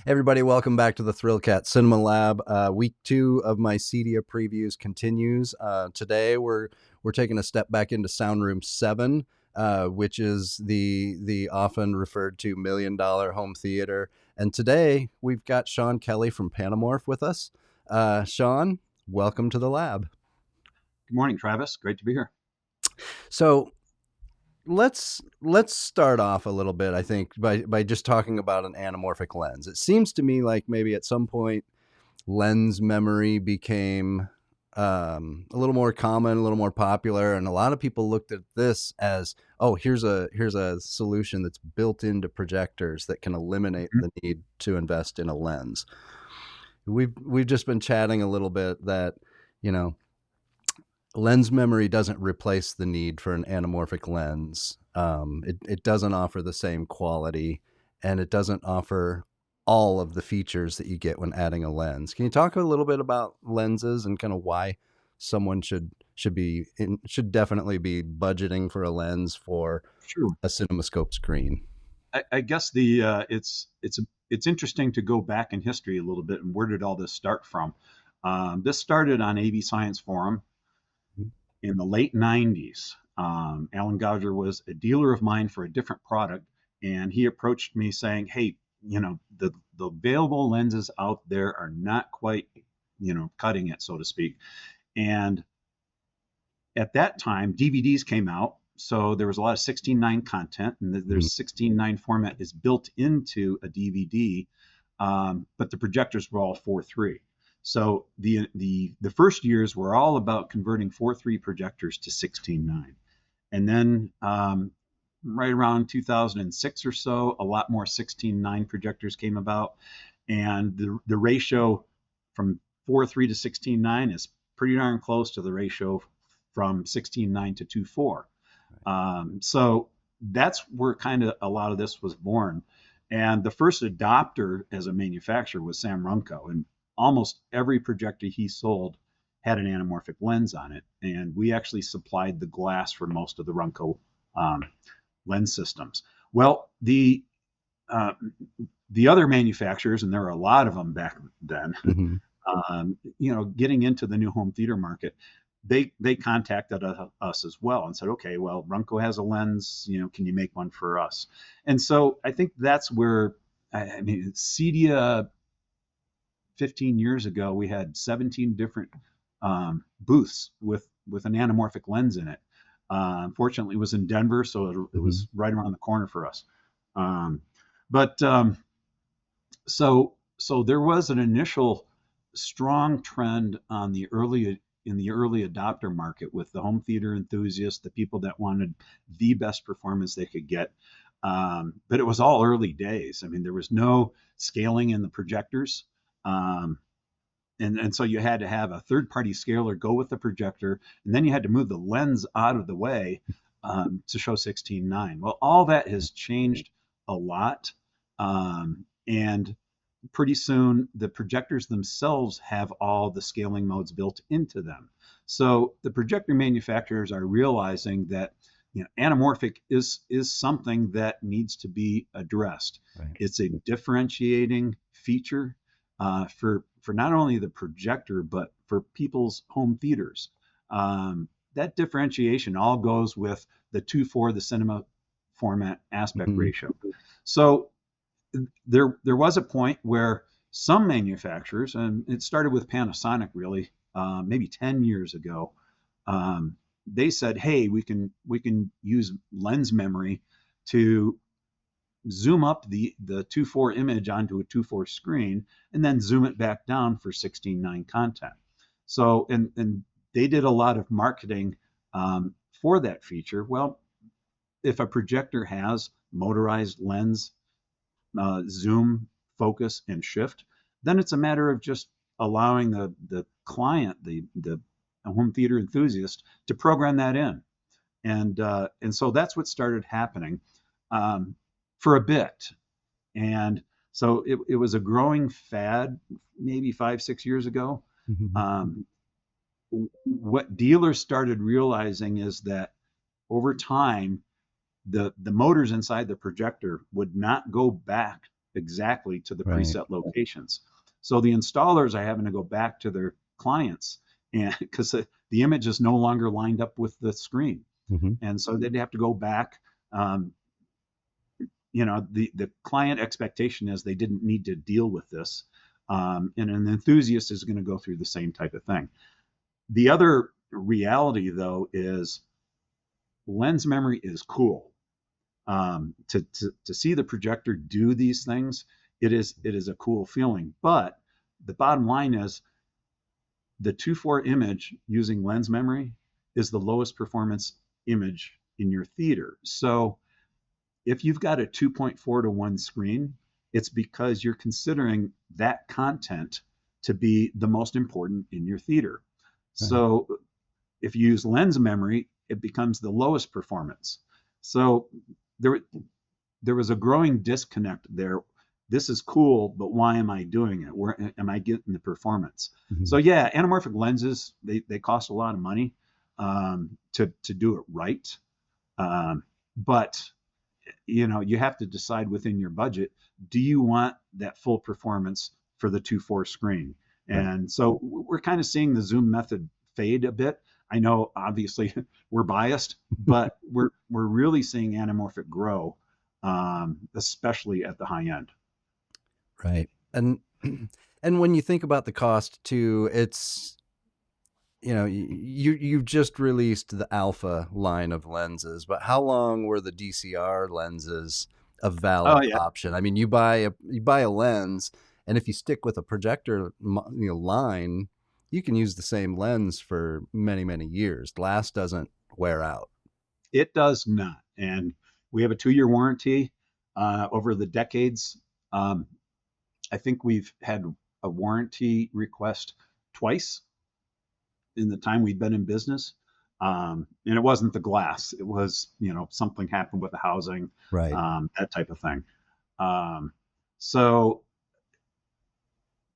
Everybody, welcome back to the Thrillcat Cinema Lab. Week 2 of my CEDIA previews continues. Today we're taking a step back into Sound Room 7, which is the often referred to $1 million home theater. And today we've got Sean Kelly from Panamorph with us. Sean, welcome to the lab. Good morning, Travis. Great to be here. So let's start off a little bit, I think, by just talking about an anamorphic lens. It seems to me like maybe at some point lens memory became a little more common, a little more popular, and a lot of people looked at this as, oh, here's a solution that's built into projectors that can eliminate the need to invest in a lens. We've just been chatting a little bit that, lens memory doesn't replace the need for an anamorphic lens. It doesn't offer the same quality, and it doesn't offer all of the features that you get when adding a lens. Can you talk a little bit about lenses and kind of why someone should definitely be budgeting for a lens for a CinemaScope screen? I guess it's interesting to go back in history a little bit and where did all this start from? This started on AV Science Forum in the late 90s. Alan Gouger was a dealer of mine for a different product, and he approached me saying, hey, the available lenses out there are not quite, cutting it, so to speak. And at that time, DVDs came out, so there was a lot of 16:9 content, and there's 16:9 format is built into a DVD, but the projectors were all 4:3. So the first years were all about converting 4:3 projectors to 16:9. And then right around 2006 or so, a lot more 16:9 projectors came about. And the ratio from 4:3 to 16:9 is pretty darn close to the ratio from 16:9 to 2:4. So that's where kind of a lot of this was born. And the first adopter as a manufacturer was Sam Runco. And almost every projector he sold had an anamorphic lens on it, and we actually supplied the glass for most of the Runco lens systems. Well, the other manufacturers, and there were a lot of them back then, getting into the new home theater market, they contacted us as well and said, okay, well, Runco has a lens, can you make one for us? And so I think that's where, CEDIA 15 years ago, we had 17 different booths with an anamorphic lens in it. Unfortunately, it was in Denver, so it was right around the corner for us. So there was an initial strong trend on in the early adopter market with the home theater enthusiasts, the people that wanted the best performance they could get. But it was all early days. There was no scaling in the projectors. And so you had to have a third-party scaler go with the projector, and then you had to move the lens out of the way to show 16:9. Well, all that has changed a lot, and pretty soon the projectors themselves have all the scaling modes built into them. So the projector manufacturers are realizing that anamorphic is something that needs to be addressed. Right. It's a differentiating feature for not only the projector, but for people's home theaters. That differentiation all goes with the 2:4, the cinema format aspect ratio. So there was a point where some manufacturers, and it started with Panasonic really, maybe 10 years ago, they said, hey, we can use lens memory to zoom up the 2:4 image onto a 2:4 screen and then zoom it back down for 16:9 content. So, and they did a lot of marketing for that feature. Well, if a projector has motorized lens, zoom, focus, and shift, then it's a matter of just allowing the client, the home theater enthusiast, to program that in. And so that's what started happening for a bit. And so it was a growing fad maybe 5-6 years ago. What dealers started realizing is that over time, the motors inside the projector would not go back exactly to the Right. preset locations. So the installers are having to go back to their clients, and because the image is no longer lined up with the screen, Hmm. and so they'd have to go back. Um, the client expectation is they didn't need to deal with this, and an enthusiast is going to go through the same type of thing. The other reality, though, is lens memory is cool. To see the projector do these things, it is a cool feeling. But the bottom line is the 2.4 image using lens memory is the lowest performance image in your theater. So if you've got a 2.4 to 1 screen, it's because you're considering that content to be the most important in your theater. Right. So if you use lens memory, it becomes the lowest performance. So there, there was a growing disconnect there. This is cool, but why am I doing it? Where am I getting the performance? Hmm. So yeah, anamorphic lenses, they cost a lot of money to do it right. But you have to decide within your budget, do you want that full performance for the 2.4 screen? Right. And so we're kind of seeing the zoom method fade a bit. I know obviously we're biased, but we're really seeing anamorphic grow, especially at the high end. Right. And and when you think about the cost too, it's you've just released the Alpha line of lenses, but how long were the DCR lenses a valid Oh yeah, option? I mean, you buy a lens, and if you stick with a projector line, you can use the same lens for many, many years. Glass doesn't wear out. it does not. And we have a 2-year warranty over the decades. Um, I think we've had a warranty request twice in the time we'd been in business. And it wasn't the glass; it was something happened with the housing, Right. that type of thing. Um, so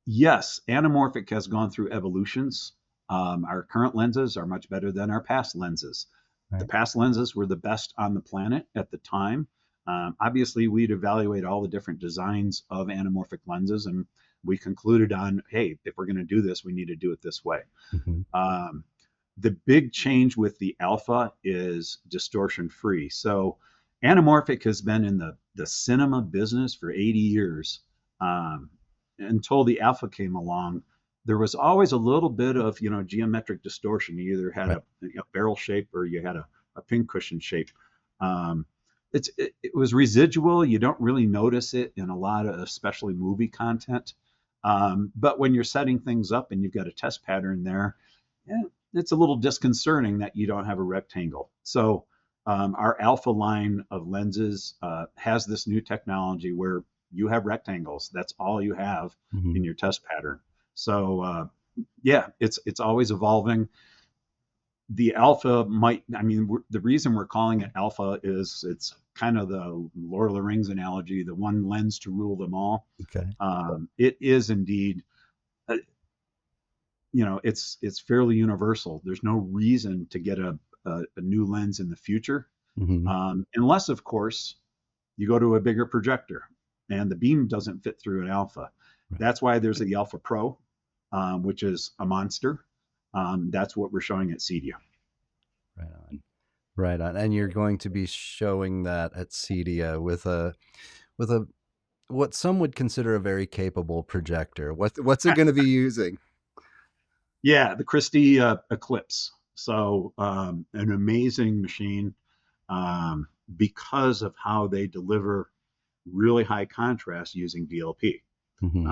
yes, anamorphic has gone through evolutions. Our current lenses are much better than our past lenses. The Right. past lenses were the best on the planet at the time. Obviously, we'd evaluate all the different designs of anamorphic lenses, and we concluded on, hey, if we're going to do this, we need to do it this way. Hmm. Um, the big change with the alpha is distortion free. So anamorphic has been in the cinema business for 80 years. Um, until the alpha came along, there was always a little bit of geometric distortion. You either had Right. a barrel shape or you had a pincushion shape. Um, it was residual. You don't really notice it in a lot of especially movie content. But when you're setting things up and you've got a test pattern there, yeah, it's a little disconcerting that you don't have a rectangle. So our alpha line of lenses has this new technology where you have rectangles. That's all you have Hmm. in your test pattern. So yeah, it's always evolving. The alpha might, I mean, the reason we're calling it alpha is it's kind of the Lord of the Rings analogy, the one lens to rule them all. Okay. It is indeed, uh, it's fairly universal. There's no reason to get a new lens in the future, Hmm. unless, of course, you go to a bigger projector and the beam doesn't fit through an alpha. Right. That's why there's the Alpha Pro, which is a monster. That's what we're showing at CEDIA. Right on. Right on. And you're going to be showing that at CEDIA with a what some would consider a very capable projector. What's it going to be using? Yeah, the Christie Eclipse. So an amazing machine because of how they deliver really high contrast using VLP. Hmm.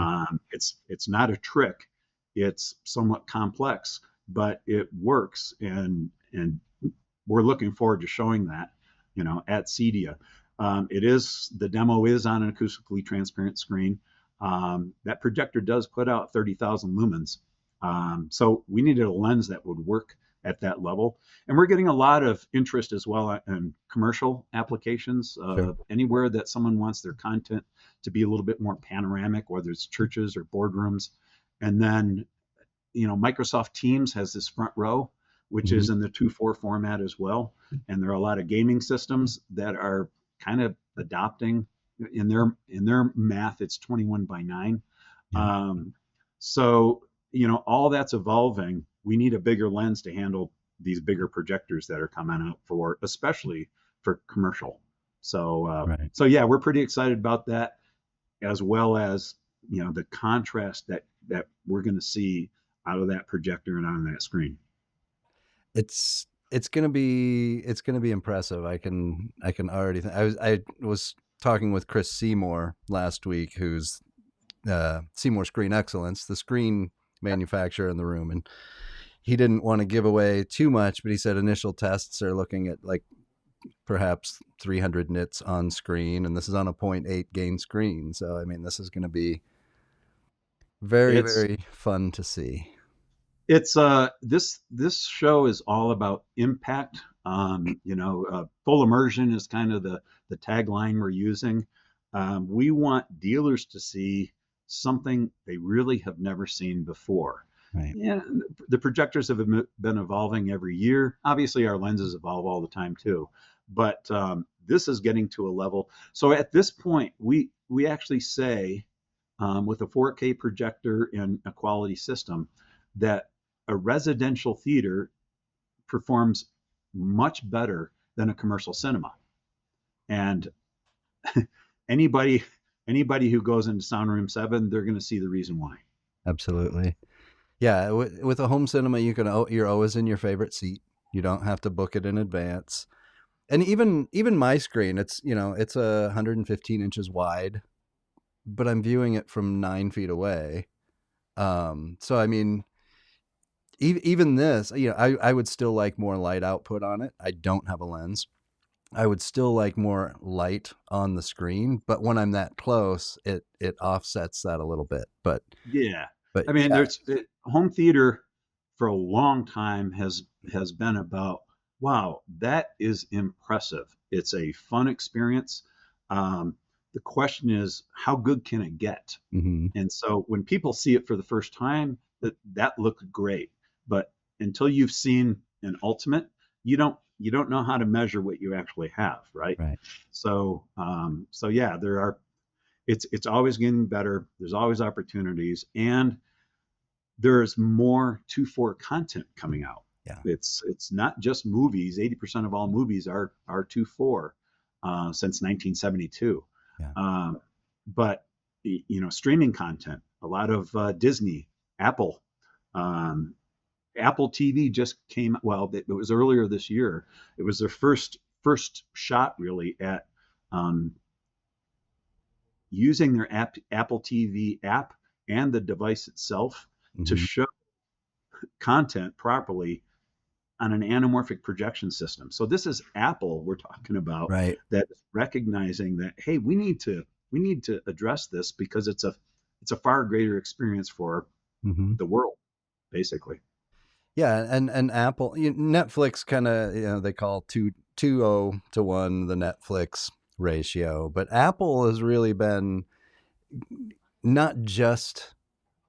It's not a trick. It's somewhat complex, but it works, and we're looking forward to showing that, at CEDIA. The demo is on an acoustically transparent screen. That projector does put out 30,000 lumens. So we needed a lens that would work at that level. And we're getting a lot of interest as well in commercial applications. Sure. Anywhere that someone wants their content to be a little bit more panoramic, whether it's churches or boardrooms. And then, Microsoft Teams has this front row, which Hmm. is in the 2.4 format as well. And there are a lot of gaming systems that are kind of adopting in their math, it's 21 by 9. Yeah. So, you know, all that's evolving. We need a bigger lens to handle these bigger projectors that are coming out for, especially for commercial. Right. So yeah, we're pretty excited about that, as well as, you know, the contrast that we're going to see out of that projector and on that screen. It's gonna be impressive. I can already I was talking with Chris Seymour last week, who's Seymour-Screen Excellence, the screen manufacturer in the room, and he didn't want to give away too much, but he said initial tests are looking at like perhaps 300 nits on screen, and this is on a 0.8 gain screen. So I mean, this is going to be very, It's very fun to see. it's this show is all about impact. You know, full immersion is kind of the tagline we're using. We want dealers to see something they really have never seen before. Right. Yeah, the projectors have been evolving every year. Obviously, our lenses evolve all the time too, but this is getting to a level. So at this point, we actually say, with a 4K projector and a quality system, that a residential theater performs much better than a commercial cinema. And anybody anybody who goes into Sound Room 7, they're going to see the reason why. Absolutely. Yeah, with a home cinema, you're always in your favorite seat. You don't have to book it in advance. And even my screen, it's 115 inches wide, but I'm viewing it from 9 feet away. So I mean, even this, I would still like more light output on it. I don't have a lens. I would still like more light on the screen, but when I'm that close, it offsets that a little bit. Yeah. But I mean, yeah. home theater for a long time has been about, wow, that is impressive. It's a fun experience. The question is, how good can it get? Hmm. And so when people see it for the first time, that looked great. But until you've seen an ultimate, you don't know how to measure what you actually have, right? Right. So yeah, it's always getting better. There's always opportunities, and there's more 2.4 content coming out. Yeah. It's not just movies. 80% of all movies are 2.4 since 1972. Yeah. But you know, streaming content, a lot of Disney, Apple, Apple TV just came. Well, it was earlier this year. It was their first shot really at using their Apple TV app and the device itself to Hmm. show content properly on an anamorphic projection system. So this is Apple we're talking about, Right. that is recognizing that, hey, we need to address this because it's a far greater experience for Hmm. the world, basically. Yeah, and Apple, Netflix kind of, they call 2.0 to 1 the Netflix ratio, but Apple has really been not just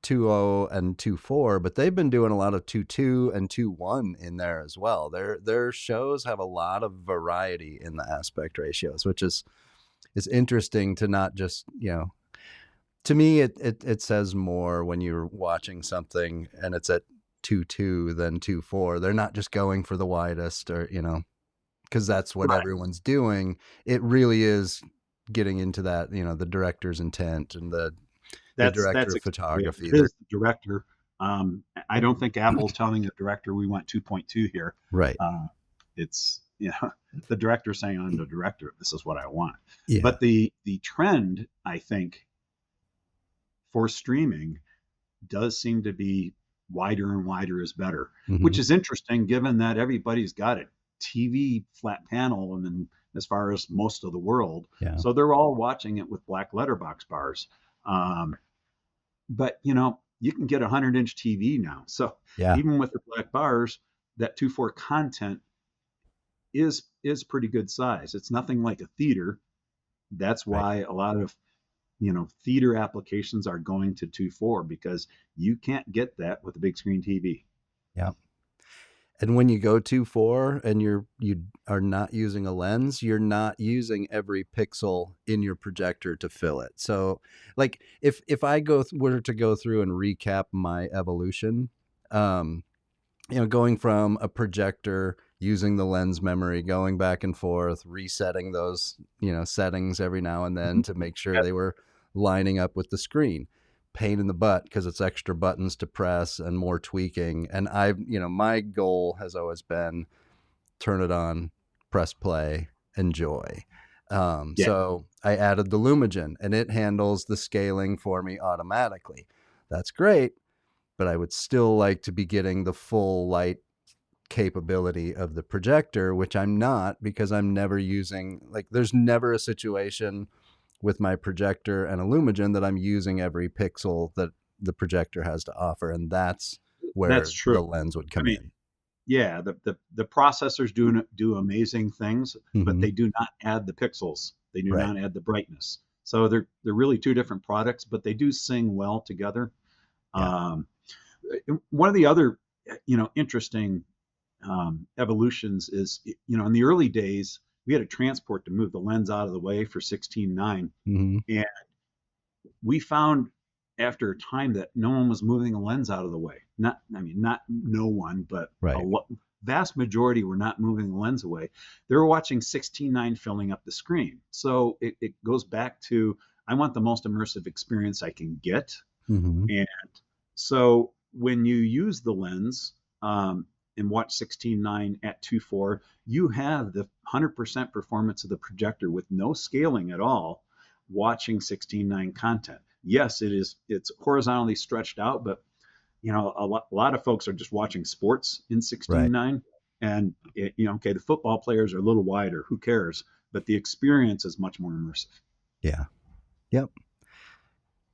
2.0 and 2.4, but they've been doing a lot of 2.2 and 2.1 in there as well. Their shows have a lot of variety in the aspect ratios, which is interesting to not just, to me it says more when you're watching something and it's at 2.2 than 2.4. They're not just going for the widest, or because that's what Right. everyone's doing. It really is getting into that, the director's intent and the director That's of exactly it. photography. It They're is the director. I don't think Apple's telling the director we want 2.2 here. right. It's, the director saying, I'm the director, this is what I want. Yeah. But the trend, I think, for streaming does seem to be wider and wider is better, Hmm. which is interesting given that everybody's got a TV flat panel, and then as far as most of the world, Yeah. so they're all watching it with black letterbox bars. Um, but you can get a 100-inch TV now, so Yeah. even with the black bars, that 2.4 content is pretty good size. It's nothing like a theater. That's Right. why a lot of theater applications are going to 2.4, because you can't get that with a big screen TV. Yeah. And when you go 2.4 and you are not using a lens, you're not using every pixel in your projector to fill it. So, like if I were to go through and recap my evolution, going from a projector, using the lens memory, going back and forth, resetting those, settings every now and then to make sure Yep. they were lining up with the screen. Pain in the butt because it's extra buttons to press and more tweaking. And my goal has always been turn it on, press play, enjoy. Yeah. So I added the Lumagen and it handles the scaling for me automatically. That's great, but I would still like to be getting the full light capability of the projector, which I'm not because I'm never using, like, there's never a situation with my projector and a Lumagen that I'm using every pixel that the projector has to offer. And that's That's where true. the lens would I come mean, in. yeah, the processors do amazing things, but Mm-hmm. they do not add the pixels. They do Right. not add the brightness. So they're really two different products, but they do sing well together. Yeah. Um, One of the other, interesting evolutions is, in the early days, we had a transport to move the lens out of the way for 16:9, Mm-hmm. and we found after a time that no one was moving the lens out of the way. Not no one, but Right. vast majority were not moving the lens away. They were watching 16:9 filling up the screen. So it goes back to, I want the most immersive experience I can get. Mm-hmm. And so when you use the lens and watch 16:9 at 2.4, you have the 100% performance of the projector with no scaling at all, watching 16:9 content. Yes, it's horizontally stretched out, but a lot of folks are just watching sports in Right. 16:9, and okay, the football players are a little wider. Who cares? But the experience is much more immersive. Yeah. Yep.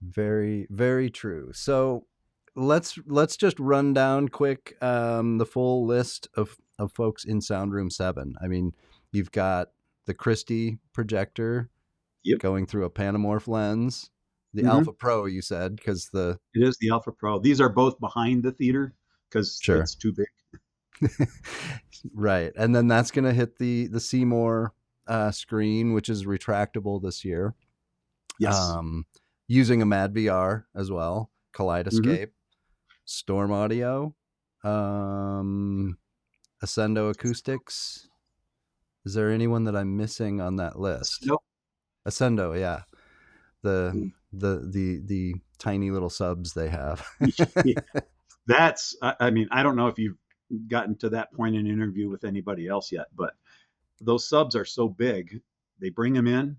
Very, very true. So let's just run down quick the full list of folks in Sound Room 7. I mean, you've got the Christie projector Yep. going through a Panamorph lens, the Mm-hmm. Alpha Pro, you said, because the It is the Alpha Pro. These are both behind the theater because sure. it's too big. Right. And then that's going to hit the Seymour screen, which is retractable this year. Yes. Um, Using a MadVR as well, Mm-hmm. Kaleidoscape, StormAudio, Ascendo Acoustics. Is there anyone that I'm missing on that list? Nope. Ascendo, yeah. The tiny little subs they have. Yeah. I don't know if you've gotten to that point in an interview with anybody else yet, but those subs are so big, they bring them in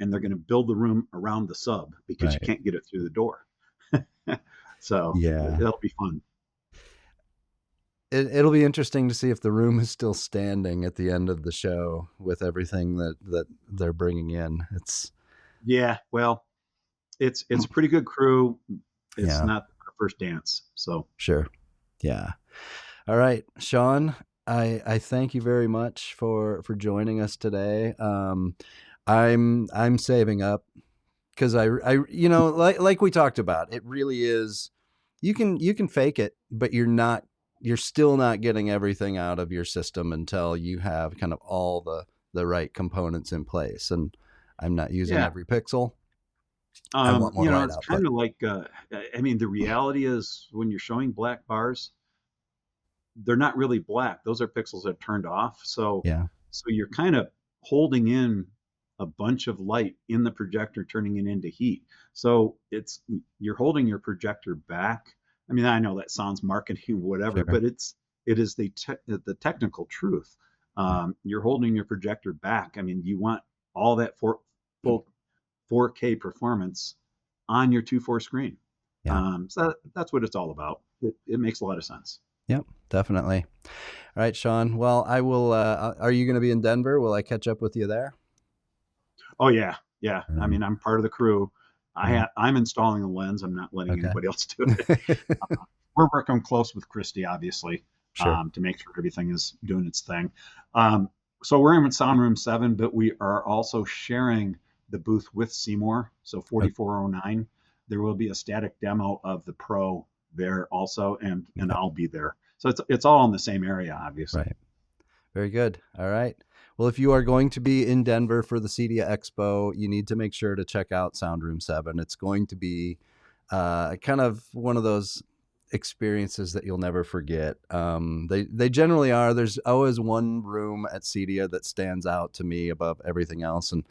and they're going to build the room around the sub because you Right. can't get it through the door. So Yeah. it'll be fun. It'll be interesting to see if the room is still standing at the end of the show with everything that they're bringing in. It's Yeah, well, it's a pretty good crew. It's yeah, not our first dance, so sure. Yeah. All right, Sean, I thank you very much for joining us today. I'm saving up because like we talked about, it really is. You can fake it, but you're still not getting everything out of your system until you have kind of all the right components in place. And I'm not using yeah. every pixel. I want more light It's output. kind of like, the reality is when you're showing black bars, they're not really black. Those are pixels that are turned off. Yeah. So you're kind of holding in a bunch of light in the projector, turning it into heat. So you're holding your projector back. I mean, I know that sounds marketing, whatever, Sure. but it is the technical truth. You're holding your projector back. I mean, you want all that full 4K performance on your 2.4 screen. Yeah. So that's what it's all about. It makes a lot of sense. Yep. Definitely. All right, Sean. Well, I will. Are you going to be in Denver? Will I catch up with you there? Oh yeah, yeah. I Um, mean, I'm part of the crew. yeah. I'm installing the lens. I'm not letting Okay. anybody else do it. We're working close with Christie, obviously, Sure. to make sure everything is doing its thing. Um, so we're in Sound Room 7, but we are also sharing the booth with Seymour. So Okay. 4409, there will be a static demo of the Pro there also, and Okay. I'll be there. So it's all in the same area, obviously. Right. Very good. All right. Well, if you are going to be in Denver for the CEDIA Expo, you need to make sure to check out Sound Room 7. It's going to be kind of one of those experiences that you'll never forget. They generally are. There's always one room at CEDIA that stands out to me above everything else, and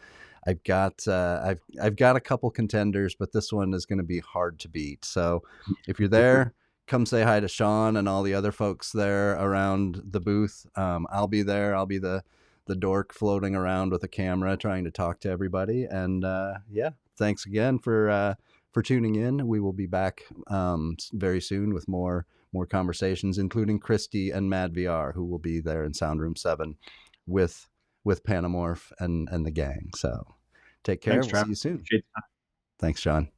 I've got a couple contenders, but this one is going to be hard to beat. So if you're there, come say hi to Sean and all the other folks there around the booth. I'll be there. I'll be the dork floating around with a camera trying to talk to everybody. And yeah, thanks again for tuning in. We will be back very soon with more conversations, including Christie and MadVR, who will be there in Sound Room 7 with Panamorph and the gang. So take care. Thanks, We'll Travis. see you soon. Appreciate the time. Thanks, Sean.